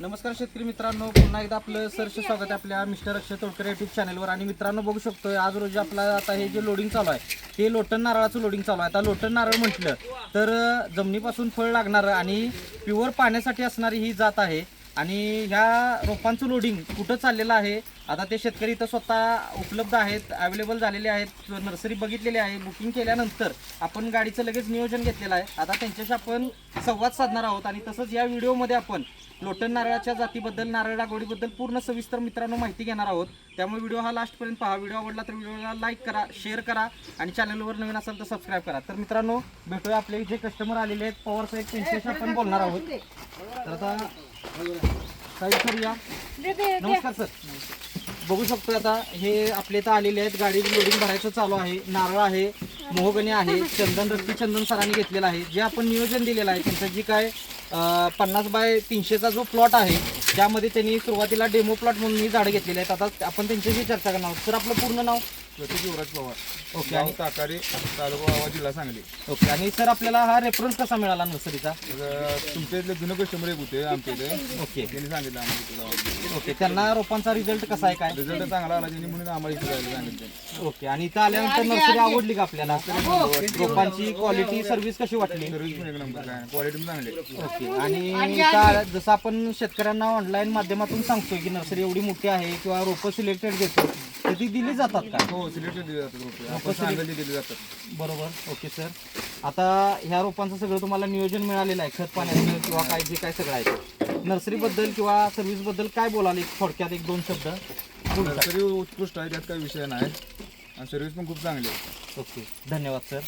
नमस्कार शेतकरी मित्रांनो, पुन्हा एकदा आपलं सहर्ष स्वागत आहे आपल्या मिस्टर अक्षय तोडकर यूट्यूब चॅनलवर। आणि मित्रांनो बघू शकतोय आज रोजी आपला आता हे जे लोडिंग चालू आहे ते लोटन नारळाचं लोडिंग चालू आहे। आता लोटन नारळ म्हटलं तर जमिनीपासून फळ लागणार आणि प्युअर पाण्यासाठी असणारी ही जात आहे। आणि ह्या रोपांचं लोडिंग कुठं चाललेलं आहे आता ते शेतकरी इथं स्वतः उपलब्ध आहेत, अवेलेबल झालेले आहेत, नर्सरी बघितलेली आहे। बुकिंग केल्यानंतर आपण गाडीचं लगेच नियोजन घेतलेलं आहे। आता त्यांच्याशी आपण संवाद साधणार आहोत आणि तसंच या व्हिडिओमध्ये आपण लोटन नारळाच्या जातीबद्दल, नारळ लागवडीबद्दल पूर्ण सविस्तर मित्रांनो माहिती घेणार आहोत। त्यामुळे व्हिडिओ हा लास्टपर्यंत पहा। व्हिडिओ आवडला तर व्हिडिओला लाईक करा, शेअर करा आणि चॅनलवर नवीन असाल तर सबस्क्राईब करा। तर मित्रांनो भेटूया आपले जे कस्टमर आलेले आहेत पवार साहेब, त्यांच्याशी आपण बोलणार आहोत। तर आता साहेब सर या, नमस्कार सर। बघू शकतो आता हे आपले इथं आलेले आहेत, गाडी लोडिंग भरायचं चालू आहे। नारळ आहे, मोहगणी आहे, चंदन रक्ती चंदन सरांनी घेतलेला आहे। जे आपण नियोजन दिलेलं आहे त्यांचं जी काय 50 बाय 300चा जो प्लॉट आहे त्यामध्ये त्यांनी सुरुवातीला डेमो प्लॉट म्हणून ही झाडं घेतलेली आहेत। आता आपण त्यांच्याशी चर्चा करणार आहोत। सर आपलं पूर्ण नाव? प्रतीक युवराज पवार, ओके। गाव ताकारी, तालुका वावा, जिल्हा सांगली। ओके। आणि सर आपल्याला हा रेफरन्स कसा मिळाला नर्सरीचा? तुमच्या इथले जुने कस्टमर एक होते आमच्या इथे, ओके त्यांनी सांगितलं आम्हाला ओके। त्यांना रोपांचा रिझल्ट कसा आहे काय? रिझल्ट चांगला आला त्यांनी म्हणून आम्हाला इथे जायला सांगितलं। ओके। आणि इथं आल्यानंतर नर्सरी आवडली का आपल्याला? रोपांची क्वालिटी, सर्व्हिस कशी वाटली? सर्व्हिस पण एक नंबर, काय क्वालिटी पण चांगली। ओके। आणि इथं जसं आपण शेतकऱ्यांना ऑनलाईन माध्यमातून सांगतोय की नर्सरी एवढी मोठी आहे किंवा रोपं सिलेक्टेड घेतो तर ती दिली जातात का? हो, सिलेक्टेड दिले जातात रोपे, आपण सांगितले दिले जातात। बरोबर। Okay sir. आता ह्या रोपांचं सगळं तुम्हाला नियोजन मिळालेलं आहे, खत पाण्याचं किंवा काय जे काय सगळं आहे। नर्सरीबद्दल किंवा सर्व्हिसबद्दल काय बोलाल थोडक्यात एक दोन शब्द? नर्सरी उत्कृष्ट आहे, त्यात काही विषय नाही आणि सर्व्हिस पण खूप चांगली आहे। ओके, धन्यवाद सर।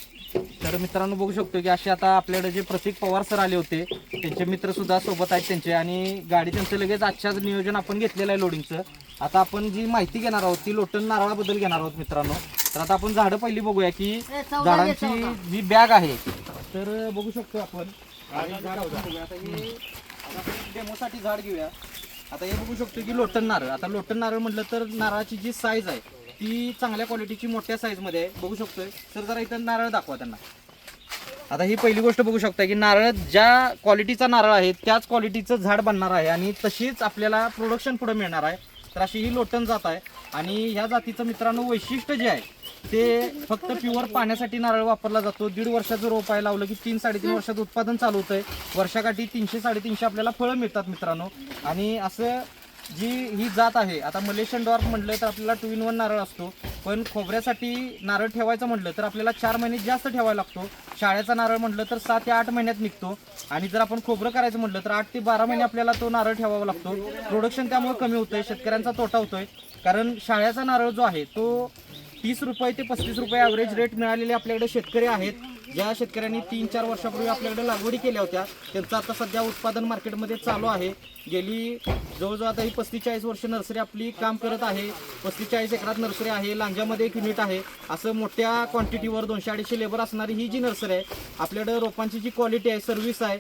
तर मित्रांनो बघू शकतो की असे आता आपल्याकडे जे प्रतीक पवार सर आले होते त्यांचे मित्र सुद्धा सोबत आहेत त्यांचे, आणि गाडी त्यांचं लगेच आजच्याच नियोजन आपण घेतलेलं आहे लोडिंगचं। आता आपण जी माहिती घेणार आहोत ती लोटन नारळाबद्दल घेणार आहोत मित्रांनो। तर आता आपण झाडं पहिली बघूया की झाडांची जी बॅग आहे तर बघू शकतो आपण झाड आपण बघूया। आता हे डेमोसाठी झाड घेऊया। आता हे बघू शकतो की लोटन नारळ। आता लोटन नारळ म्हटलं तर नारळाची जी साईज आहे ती चांगल्या क्वालिटीची मोठ्या साईजमध्ये आहे, बघू शकतोय। सर जरा इथं नारळ दाखवा त्यांना। आता ही पहिली गोष्ट बघू शकता की नारळ ज्या क्वालिटीचा नारळ आहे त्याच क्वालिटीचं झाड बनणार आहे आणि तशीच आपल्याला प्रोडक्शन पुढे मिळणार आहे। तर अशी ही लोटन जात आहे आणि ह्या जातीचं मित्रांनो वैशिष्ट्य जे आहे ते फक्त प्युअर पाण्यासाठी नारळ वापरला जातो। 1.5 वर्षाचं रोप आहे, लावलं की 3-3.5 वर्षात उत्पादन चालू होतंय। वर्षाकाठी 300-350 आपल्याला फळं मिळतात मित्रांनो। आणि असं जी ही जात आहे, आता मलेशियन डॉर्फ म्हटलं तर आपल्याला 2 in 1 नारळ असतो, पण खोबऱ्यासाठी नारळ ठेवायचं म्हटलं तर आपल्याला 4 महिने जास्त ठेवायला लागतो। शाळेचा नारळ म्हटलं तर 7 ते 8 महिन्यात निघतो, आणि जर आपण खोबरं करायचं म्हटलं तर 8 ते 12 महिने आपल्याला तो नारळ ठेवावा लागतो। प्रोडक्शन त्यामुळे कमी होतंय, शेतकऱ्यांचा तोटा होतोय। कारण शाळेचा नारळ जो आहे तो 30 रुपये ते 35 रुपये ॲव्हरेज रेट मिळालेले आपल्याकडे शेतकरी आहेत। ज्या शेतकऱ्यांनी 3-4 वर्षापूर्वी आपल्याकडे लागवडी केल्या होत्या त्यांचं आता सध्या उत्पादन मार्केटमध्ये चालू आहे। गेली जवळजवळ आता ही 35-40 वर्ष नर्सरी आपली काम करत आहे। 35-40 एकरात नर्सरी आहे, लांजामध्ये 1 युनिट आहे। असं मोठ्या क्वांटिटीवर 200-250 लेबर असणारी ही जी नर्सरी आहे, आपल्याकडे रोपांची जी क्वालिटी आहे, सर्व्हिस आहे,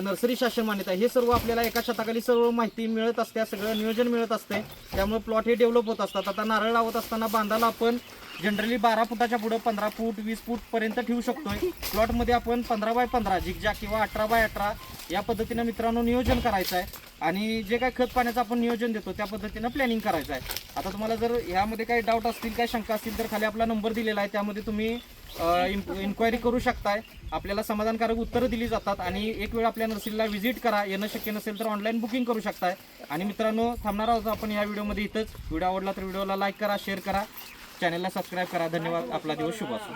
नर्सरी शासन मान्यता, हे सर्व आपल्याला एका छताखाली सर्व माहिती मिळत असते, सगळं नियोजन मिळत असते। त्यामुळे प्लॉट हे डेव्हलप होत असतात। आता नारळ लावत असताना बांधाला आपण जनरली 12 फुटाच्या पुढे 15 फूट 20 फूट पर्यंत ठेवू शकतोय। प्लॉटमध्ये आपण 15 बाय 15 झिगझॅग किंवा 18 बाय 18 या पद्धतीनं मित्रांनो नियोजन करायचं आहे। आणि जे काही खत पाण्याचं आपण नियोजन देतो त्या पद्धतीनं प्लॅनिंग करायचं आहे। आता तुम्हाला जर ह्यामध्ये काही डाऊट असतील, काही शंका असतील तर खाली आपला नंबर दिलेला आहे, त्यामध्ये तुम्ही इन्क्वायरी करू शकताय। आपल्याला समाधानकारक उत्तरं दिली जातात। आणि एक वेळ आपल्या नर्सरीला व्हिजिट करा, येणं शक्य नसेल तर ऑनलाईन बुकिंग करू शकताय। आणि मित्रांनो थांबणार आहोत आपण या व्हिडिओमध्ये इथंच। व्हिडिओ आवडला तर व्हिडिओला लाईक करा, शेअर करा, चॅनलला सबस्क्राईब करा। धन्यवाद। आपला दिवस शुभ असो।